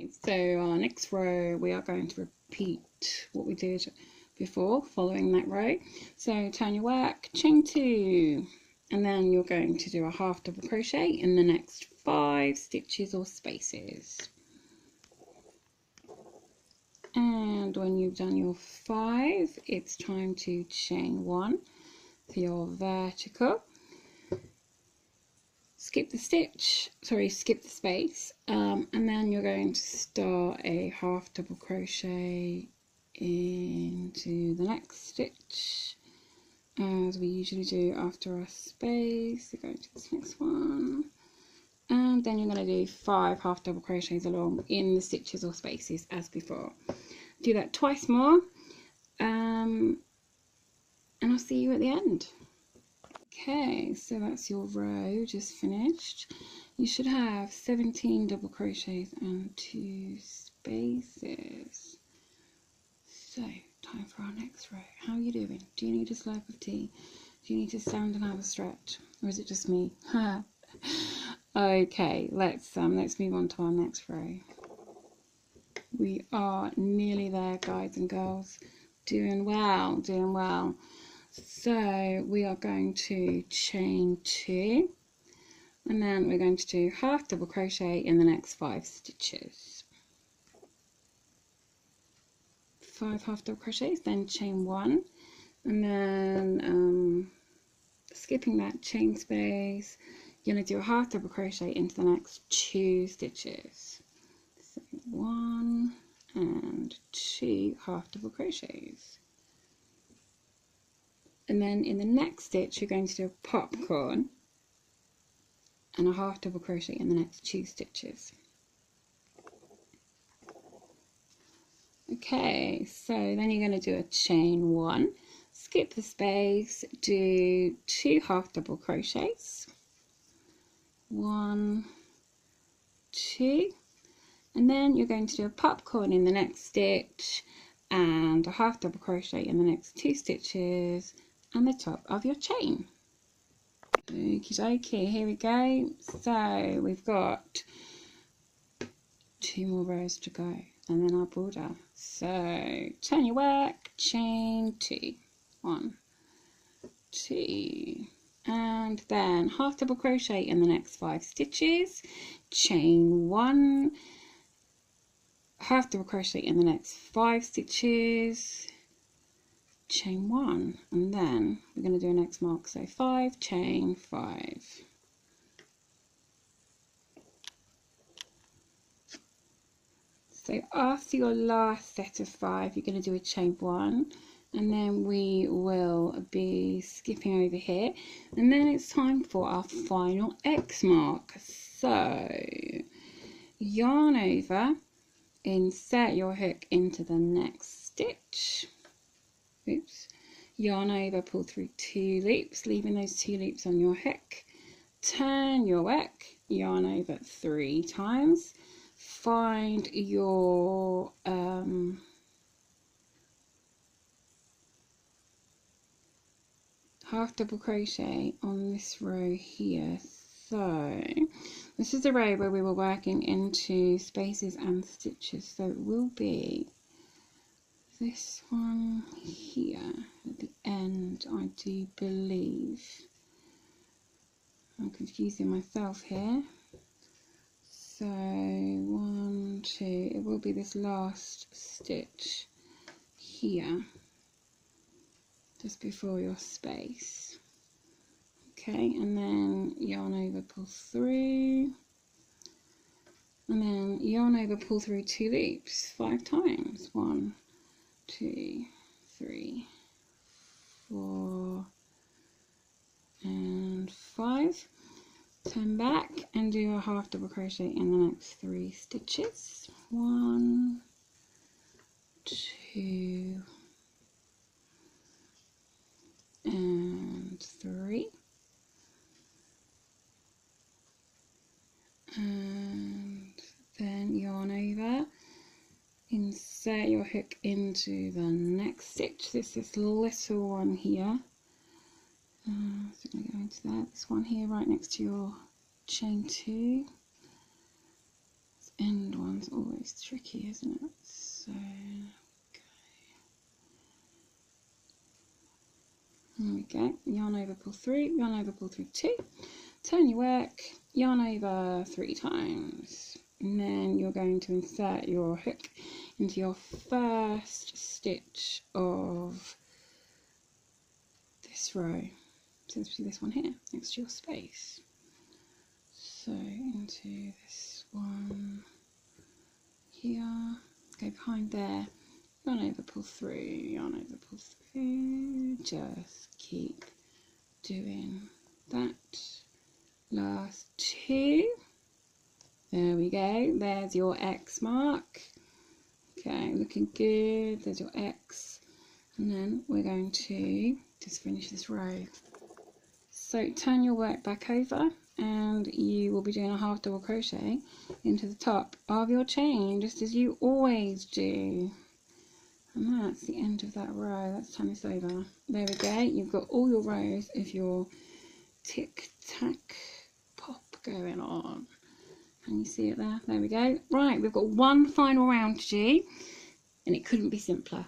Okay, so our next row we are going to repeat what we did before, following that row. So turn your work, chain 2, and then you're going to do a half double crochet in the next 5 stitches or spaces. And when you've done your 5, it's time to chain 1 for your vertical. Skip the space, and then you're going to start a half double crochet into the next stitch, as we usually do after our space. You're going to this next one, and then you're going to do 5 half double crochets along in the stitches or spaces as before. Do that twice more, and I'll see you at the end. Okay, so that's your row just finished. You should have 17 double crochets and 2 spaces. So, time for our next row. How are you doing? Do you need a slurp of tea? Do you need to stand and have a stretch? Or is it just me? Okay, let's move on to our next row. We are nearly there, guys and girls. Doing well, doing well. So we are going to chain 2, and then we're going to do half double crochet in the next 5 stitches. 5 half double crochets, then chain 1, and then skipping that chain space, you're going to do a half double crochet into the next 2 stitches. So 1 and 2 half double crochets. And then in the next stitch you're going to do a popcorn and a half double crochet in the next 2 stitches. Okay, so then you're going to do a chain 1, skip the space, do 2 half double crochets, 1, 2, and then you're going to do a popcorn in the next stitch and a half double crochet in the next 2 stitches and the top of your chain. Okie dokie, here we go. So we've got 2 more rows to go and then our border. So turn your work, chain 2, 1, 2, and then half double crochet in the next 5 stitches, chain 1, half double crochet in the next 5 stitches, chain 1, and then we're going to do an X mark, so 5, chain 5. So after your last set of 5, you're going to do a chain 1, and then we will be skipping over here, and then it's time for our final X mark. So yarn over, insert your hook into the next stitch. Oops, yarn over, pull through 2 loops, leaving those 2 loops on your hook, turn your work, yarn over 3 times, find your half double crochet on this row here. So this is the row where we were working into spaces and stitches, so it will be this one here at the end, I do believe. I'm confusing myself here. So 1, 2, it will be this last stitch here, just before your space. Okay, and then yarn over, pull through, and then yarn over, pull through 2 loops 5 times. 1, 2, 3, 4, and 5. Turn back and do a half double crochet in the next 3 stitches. 1, 2, and 3, and then yarn over, insert your hook into the next stitch. This little one here. So I'm going to go into that. This one here right next to your chain 2. It's end one's always tricky, isn't it? So there we go, yarn over, pull through, yarn over, pull through 2, turn your work, yarn over 3 times, and then you're going to insert your hook into your first stitch of this row, so this will be this one here, next to your space. So into this one here, go behind there, yarn over, pull through, yarn over, pull through, just keep doing that. Last 2, there we go, there's your X mark. Okay, looking good, there's your X, and then we're going to just finish this row. So turn your work back over and you will be doing a half double crochet into the top of your chain, just as you always do. And that's the end of that row. Let's turn this over. There we go, you've got all your rows of your Tic Tac Pop going on. Can you see it there? There we go. Right, we've got one final round to do, and it couldn't be simpler.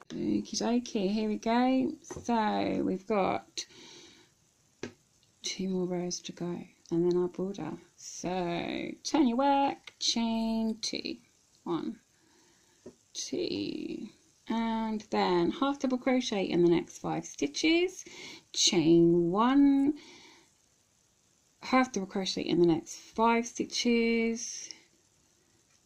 Okie dokie, here we go. So we've got 2 more rows to go, and then our border. So turn your work, chain 2, 1, 2, and then half double crochet in the next 5 stitches, chain 1, half double crochet in the next 5 stitches,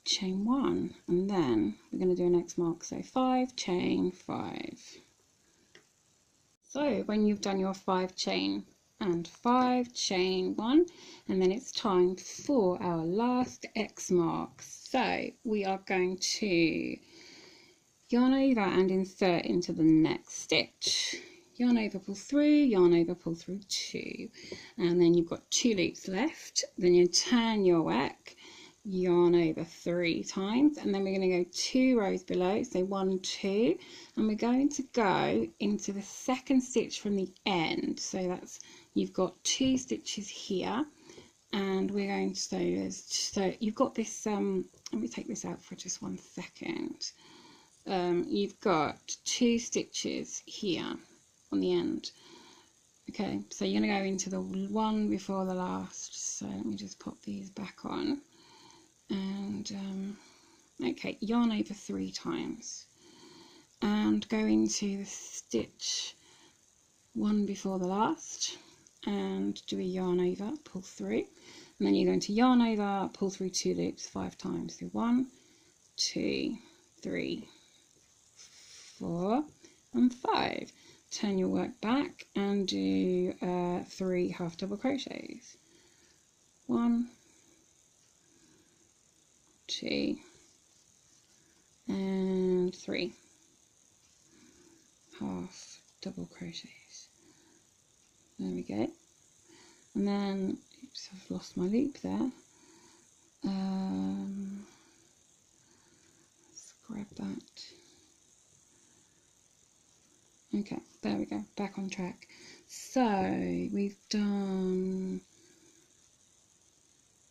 chain 1, and then we're going to do an X mark, so 5, chain 5. So when you've done your 5 chain and 5, chain 1, and then it's time for our last X mark. So we are going to yarn over and insert into the next stitch, yarn over, pull through, yarn over, pull through 2, and then you've got 2 loops left. Then you turn your work, yarn over 3 times, and then we're going to go 2 rows below, so 1, 2, and we're going to go into the second stitch from the end. So that's, you've got 2 stitches here, and we're going to, so you've got this, let me take this out for just 1 second. You've got 2 stitches here on the end. Okay, so you're going to go into the one before the last, so let me just pop these back on, and okay, yarn over 3 times and go into the stitch one before the last and do a yarn over, pull through, and then you're going to yarn over, pull through 2 loops 5 times. So 1, 2, 3, 4 and 5. Turn your work back and do 3 half double crochets. 1, 2 and 3 half double crochets. There we go. And then, oops, I've lost my loop there. Let's grab that. Okay, there we go, back on track. So we've done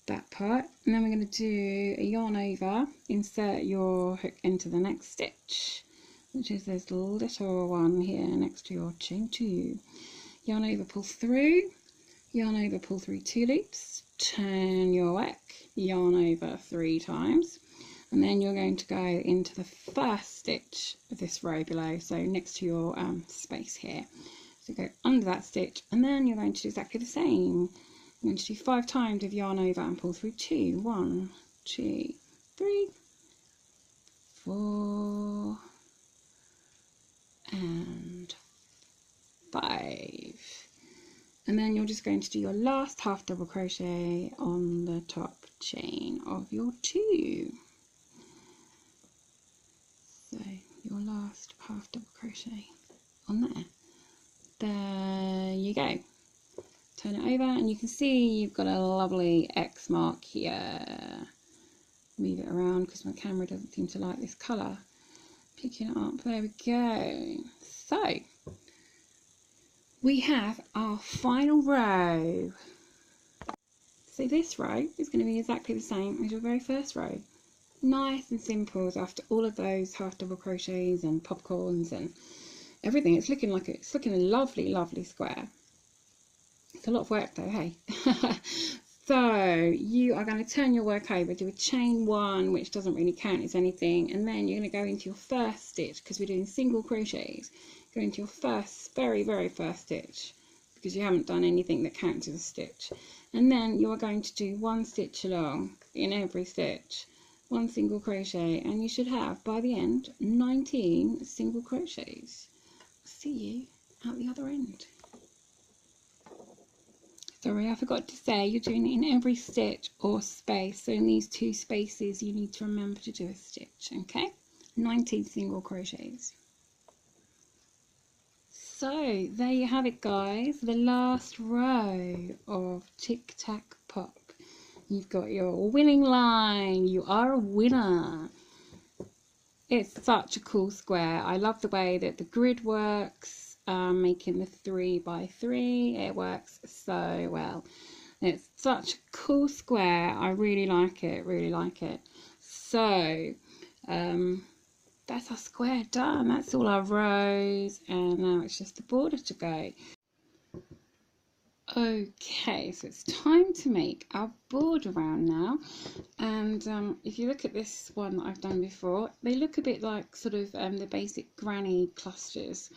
that part, and then we're going to do a yarn over, insert your hook into the next stitch, which is this little one here next to your chain 2. Yarn over, pull through, yarn over, pull through 2 loops, turn your work, yarn over 3 times, and then you're going to go into the first stitch of this row below, so next to your space here. So go under that stitch, and then you're going to do exactly the same. You're going to do 5 times of yarn over and pull through 2. 1, 2, 3, 4 and 5. And then you're just going to do your last half double crochet on the top chain of your 2. So your last half double crochet on there. There you go. Turn it over and you can see you've got a lovely X mark here. Move it around because my camera doesn't seem to like this colour. Picking it up, there we go. So we have our final row. So this row is going to be exactly the same as your very first row. Nice and simple after all of those half double crochets and popcorns and everything. It's looking a lovely, lovely square. It's a lot of work though, hey? So you are going to turn your work over, do a chain 1, which doesn't really count as anything, and then you're going to go into your first stitch, because we're doing single crochets. Go into your very, very first stitch, because you haven't done anything that counts as a stitch. And then you are going to do 1 stitch along in every stitch, 1 single crochet, and you should have, by the end, 19 single crochets. See you at the other end. Sorry, I forgot to say, you're doing it in every stitch or space. So in these 2 spaces, you need to remember to do a stitch, okay? 19 single crochets. So there you have it, guys. The last row of Tic Tac Pop. You've got your winning line. You are a winner. It's such a cool square. I love the way that the grid works. Making the 3 by 3, it works so well. It's such a cool square. I really like it, really like it. So that's our square done. That's all our rows, and now it's just the border to go. Okay, so it's time to make our border round now. And if you look at this one that I've done before, they look a bit like sort of the basic granny clusters.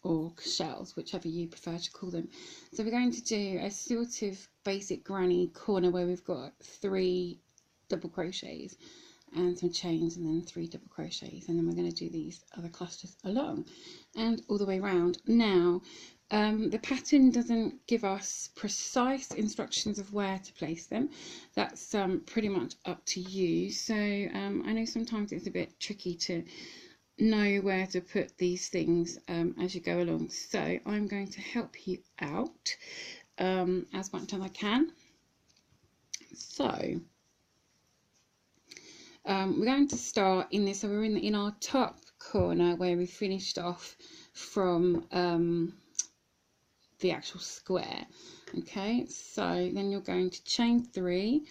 Or shells, whichever you prefer to call them. So we're going to do a sort of basic granny corner where we've got 3 double crochets and some chains, and then 3 double crochets, and then we're going to do these other clusters along and all the way around. Now the pattern doesn't give us precise instructions of where to place them. That's pretty much up to you. So I know sometimes it's a bit tricky to know where to put these things as you go along, so I'm going to help you out as much as I can. So we're going to start in this, so we're in our top corner where we finished off from the actual square. Okay, so then you're going to chain 3,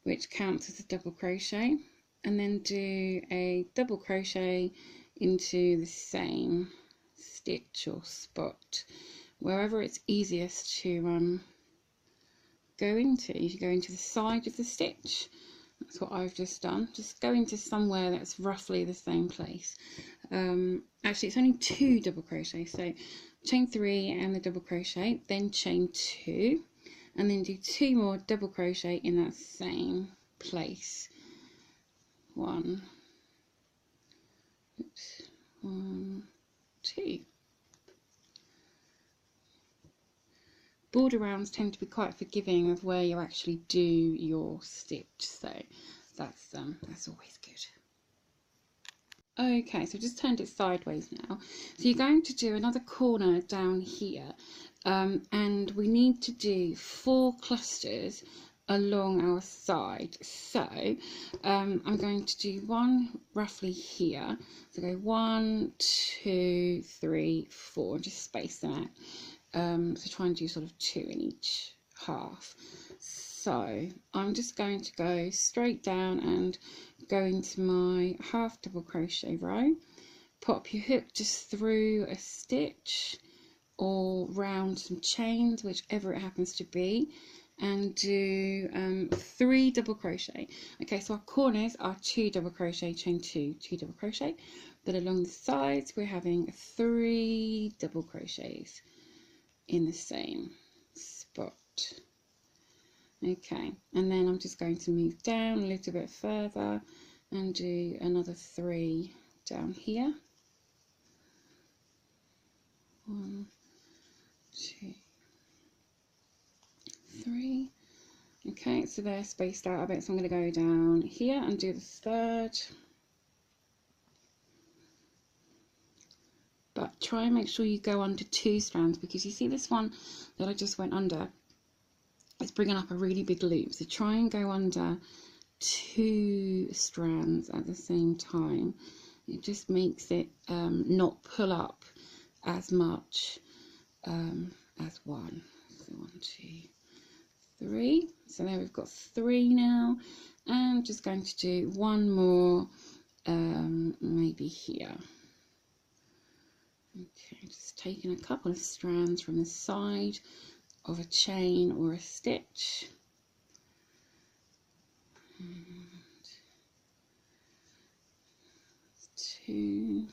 which counts as a double crochet, and then do a double crochet into the same stitch or spot, wherever it's easiest to go into. You should go into the side of the stitch. That's what I've just done. Just go into somewhere that's roughly the same place. Actually, it's only 2 double crochets, so chain 3 and the double crochet, then chain 2, and then do 2 more double crochet in that same place. 1, 2. Border rounds tend to be quite forgiving of where you actually do your stitch, so that's always good. Okay, so just turned it sideways now. So you're going to do another corner down here, and we need to do 4 clusters along our side. So I'm going to do 1 roughly here, so go 1, 2, 3, 4, and just space them out. So try and do sort of 2 in each half. So I'm just going to go straight down and go into my half double crochet row, pop your hook just through a stitch or round some chains, whichever it happens to be, and do 3 double crochet. Okay, so our corners are 2 double crochet, chain 2, 2 double crochet, but along the sides we're having 3 double crochets in the same spot. Okay, and then I'm just going to move down a little bit further and do another 3 down here. 1, 2, 3. Okay, so they're spaced out a bit, so I'm going to go down here and do the 3rd. But try and make sure you go under 2 strands, because you see this one that I just went under, it's bringing up a really big loop. So try and go under 2 strands at the same time. It just makes it not pull up as much as one. So 1, 2, 3. So there we've got 3 now, and just going to do one more, maybe here. Okay, just taking a couple of strands from the side of a chain or a stitch. And 2,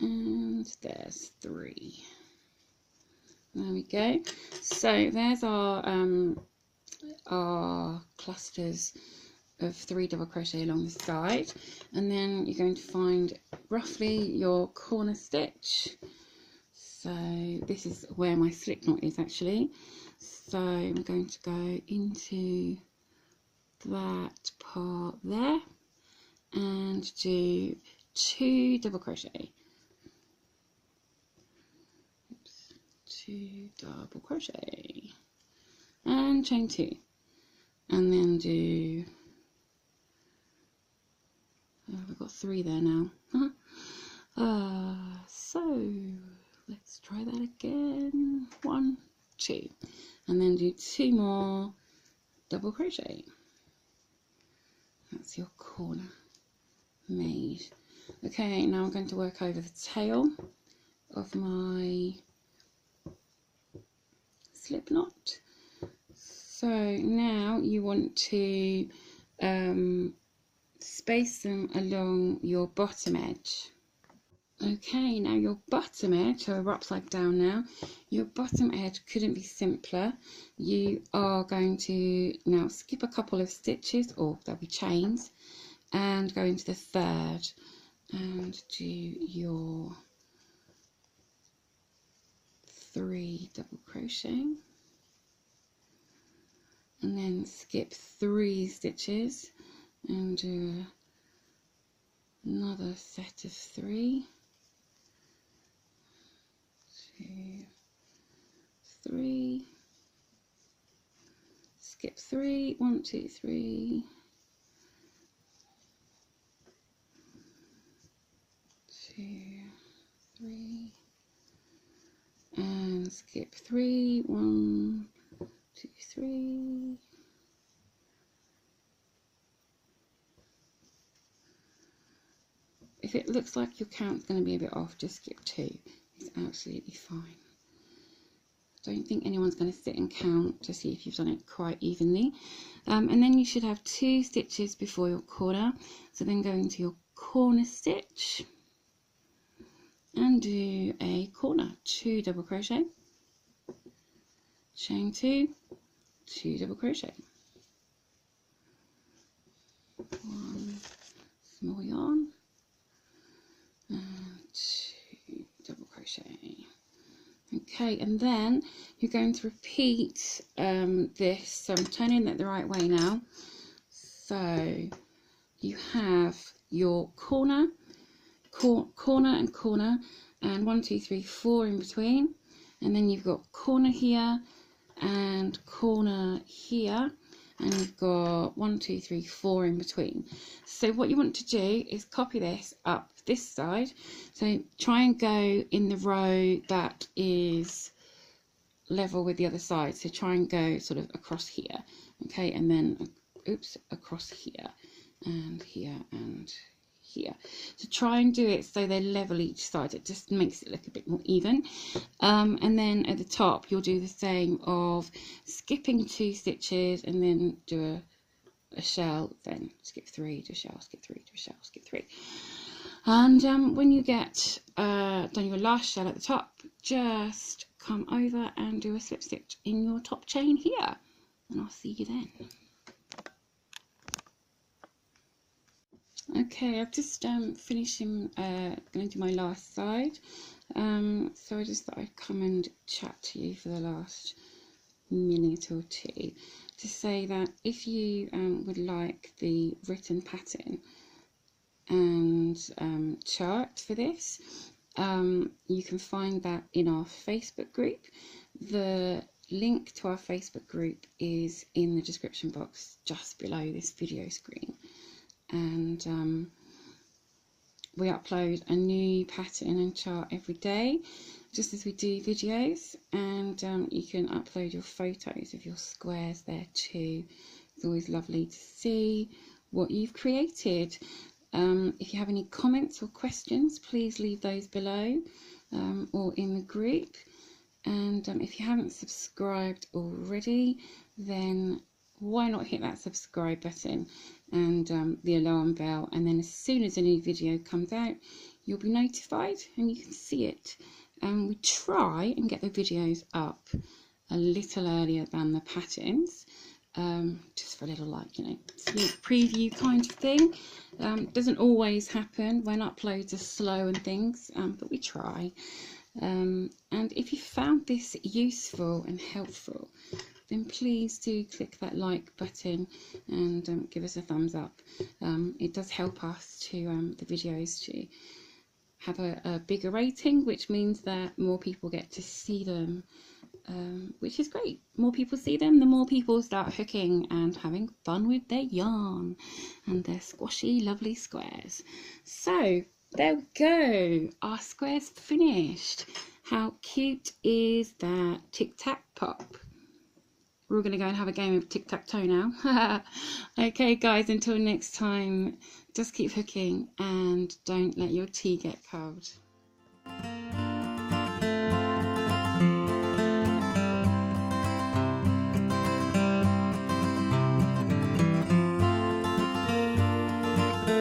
and there's 3. There we go. So there's our clusters of 3 double crochet along the side, and then you're going to find roughly your corner stitch. So this is where my slip knot is actually. So I'm going to go into that part there and do 2 double crochet. 2 double crochet and chain 2, and then do, oh, we've got 3 there now. So let's try that again. 1, 2, and then do 2 more double crochet. That's your corner made. Okay, now I'm going to work over the tail of my slip knot. So now you want to space them along your bottom edge. Okay, now your bottom edge, so we're upside down now, your bottom edge couldn't be simpler. You are going to now skip a couple of stitches, or there'll be chains, and go into the 3rd and do your 3 double crochet, and then skip 3 stitches and do another set of 3, 2, 3, skip 3, 1, 2, 3, 2, 3, and skip 3, 1, 2, 3, if it looks like your count's going to be a bit off, just skip 2. It's absolutely fine. Don't think anyone's going to sit and count to see if you've done it quite evenly. And then you should have 2 stitches before your corner, so then go into your corner stitch and do a corner, 2 double crochet, chain 2, 2 double crochet, 1 small yarn, and 2 double crochet. Okay, and then you're going to repeat this. So I'm turning it the right way now. So you have your corner, corner and corner, and 1, 2, 3, 4 in between, and then you've got corner here and corner here, and you've got 1, 2, 3, 4 in between. So what you want to do is copy this up this side. So try and go in the row that is level with the other side. So try and go sort of across here, okay, and then oops, across here and here and here. So try and do it so they're level each side. It just makes it look a bit more even. And then at the top you'll do the same of skipping 2 stitches and then do a shell, then skip 3, do a shell, skip 3, do a shell, skip 3. And when you get done your last shell at the top, just come over and do a slip stitch in your top chain here, and I'll see you then. Okay, I've just finishing going to do my last side, so I just thought I'd come and chat to you for the last minute or 2 to say that if you would like the written pattern and chart for this, you can find that in our Facebook group. The link to our Facebook group is in the description box just below this video screen, and we upload a new pattern and chart every day. just as we do videos, and you can upload your photos of your squares there too. It's always lovely to see what you've created. If you have any comments or questions, please leave those below or in the group. And if you haven't subscribed already, then why not hit that subscribe button and the alarm bell, and then as soon as a new video comes out, you'll be notified and you can see it. We try and get the videos up a little earlier than the patterns, just for a little, like, you know, sneak preview kind of thing. Doesn't always happen when uploads are slow and things, but we try. And if you found this useful and helpful, then please do click that like button and give us a thumbs up. It does help us to the videos to have a bigger rating, which means that more people get to see them, which is great. More people see them, the more people start hooking and having fun with their yarn and their squashy lovely squares. So there we go, our square's finished. How cute is that? Tic Tac Pop. We're all going to go and have a game of tic-tac-toe now. Okay guys, until next time, just keep hooking and don't let your tea get cold.